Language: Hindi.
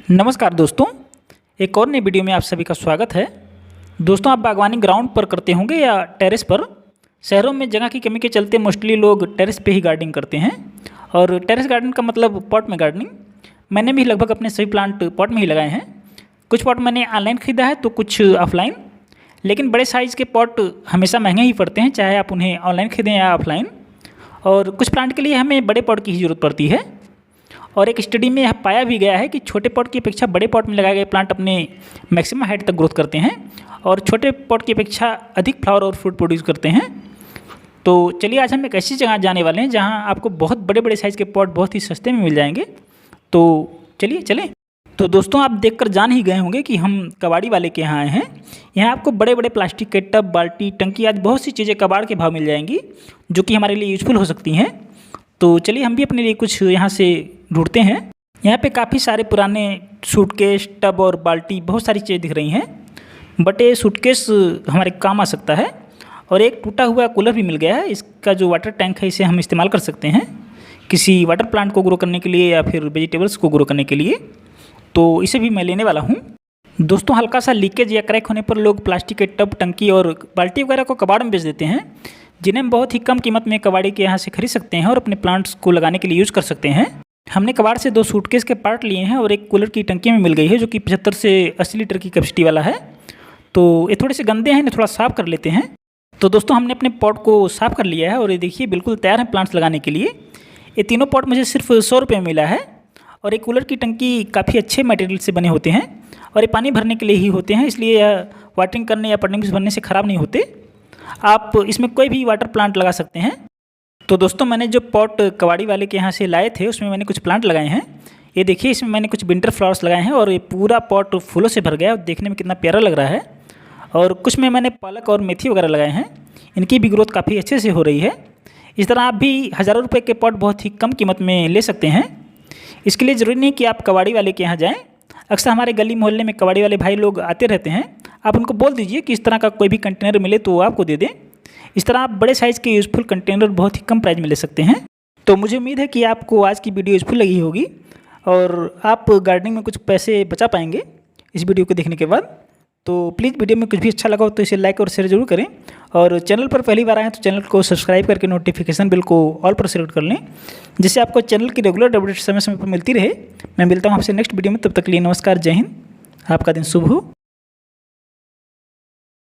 नमस्कार दोस्तों, एक और नई वीडियो में आप सभी का स्वागत है। दोस्तों, आप बागवानी ग्राउंड पर करते होंगे या टेरेस पर। शहरों में जगह की कमी के चलते मोस्टली लोग टेरेस पे ही गार्डनिंग करते हैं। और टेरेस गार्डन का मतलब पॉट में गार्डनिंग। मैंने भी लगभग अपने सभी प्लांट पॉट में ही लगाए हैं। कुछ पॉट मैंने ऑनलाइन ख़रीदा है तो कुछ ऑफलाइन। लेकिन बड़े साइज़ के पॉट हमेशा महंगे ही पड़ते हैं, चाहे आप उन्हें ऑनलाइन खरीदें या ऑफलाइन। और कुछ प्लांट के लिए हमें बड़े पॉट की ही ज़रूरत पड़ती है। और एक स्टडी में यह पाया भी गया है कि छोटे पॉट की अपेक्षा बड़े पॉट में लगाए गए प्लांट अपने मैक्सिमम हाइट तक ग्रोथ करते हैं और छोटे पॉट की अपेक्षा अधिक फ्लावर और फ्रूट प्रोड्यूस करते हैं। तो चलिए, आज हम एक ऐसी जगह जाने वाले हैं जहां आपको बहुत बड़े बड़े साइज़ के पॉट बहुत ही सस्ते में मिल जाएंगे। तो चलिए चलें। तो दोस्तों, आप देखकर जान ही गए होंगे कि हम कबाड़ी वाले के यहाँ आए हैं। यहाँ आपको बड़े बड़े प्लास्टिक के टब, बाल्टी, टंकी आदि बहुत सी चीज़ें कबाड़ के भाव मिल जाएंगी, जो कि हमारे लिए यूज़फुल हो सकती हैं। तो चलिए, हम भी अपने लिए कुछ यहाँ से ढूंढते हैं। यहाँ पे काफ़ी सारे पुराने सूटकेस, टब और बाल्टी, बहुत सारी चीज़ें दिख रही हैं। बट ये सूटकेस हमारे काम आ सकता है। और एक टूटा हुआ कूलर भी मिल गया है। इसका जो वाटर टैंक है, इसे हम इस्तेमाल कर सकते हैं किसी वाटर प्लांट को ग्रो करने के लिए या फिर वेजिटेबल्स को ग्रो करने के लिए। तो इसे भी मैं लेने वाला हूँ। दोस्तों, हल्का सा लीकेज या क्रैक होने पर लोग प्लास्टिक के टब, टंकी और बाल्टी वगैरह को कबाड़ में बेच देते हैं, जिन्हें हम बहुत ही कम कीमत में कबाड़ी के यहाँ से खरीद सकते हैं और अपने प्लांट्स को लगाने के लिए यूज़ कर सकते हैं। हमने कबाड़ से 2 सूटकेस के पार्ट लिए हैं और एक कूलर की टंकी में मिल गई है, जो कि 75 से 80 लीटर की कैपेसिटी वाला है। तो ये थोड़े से गंदे हैं, इन्हें थोड़ा साफ़ कर लेते हैं। तो दोस्तों, हमने अपने पॉट को साफ़ कर लिया है और ये देखिए बिल्कुल तैयार है प्लांट्स लगाने के लिए। ये तीनों पॉट मुझे सिर्फ 100 रुपये में मिला है। और एक कूलर की टंकी काफ़ी अच्छे मटेरियल से बने होते हैं और ये पानी भरने के लिए ही होते हैं, इसलिए यह वाटरिंग करने या पॉटिंग भरने से ख़राब नहीं होते। आप इसमें कोई भी वाटर प्लांट लगा सकते हैं। तो दोस्तों, मैंने जो पॉट कबाड़ी वाले के यहाँ से लाए थे उसमें मैंने कुछ प्लांट लगाए हैं। ये देखिए, इसमें मैंने कुछ विंटर फ्लावर्स लगाए हैं और ये पूरा पॉट फूलों से भर गया है और देखने में कितना प्यारा लग रहा है। और कुछ में मैंने पालक और मेथी वगैरह लगाए हैं। इनकी भी ग्रोथ काफ़ी अच्छे से हो रही है। इस तरह आप भी हज़ारों रुपये के पॉट बहुत ही कम कीमत में ले सकते हैं। इसके लिए ज़रूरी नहीं कि आप कबाड़ी वाले के यहाँ जाएँ। अक्सर हमारे गली मोहल्ले में कबाड़ी वाले भाई लोग आते रहते हैं। आप उनको बोल दीजिए कि इस तरह का कोई भी कंटेनर मिले तो वो आपको दे दें। इस तरह आप बड़े साइज़ के यूज़फुल कंटेनर बहुत ही कम प्राइस में ले सकते हैं। तो मुझे उम्मीद है कि आपको आज की वीडियो यूज़फुल लगी होगी और आप गार्डनिंग में कुछ पैसे बचा पाएंगे इस वीडियो को देखने के बाद। तो प्लीज़, वीडियो में कुछ भी अच्छा लगा हो तो इसे लाइक और शेयर जरूर करें। और चैनल पर पहली बार आए हैं तो चैनल को सब्सक्राइब करके नोटिफिकेशन बिल को ऑल पर सेलेक्ट कर लें, जिससे आपको चैनल की रेगुलर अपडेट समय समय पर मिलती रहे। मैं मिलता हूँ आपसे नेक्स्ट वीडियो में। तब तक के लिए नमस्कार, जय हिंद, आपका दिन शुभ हो।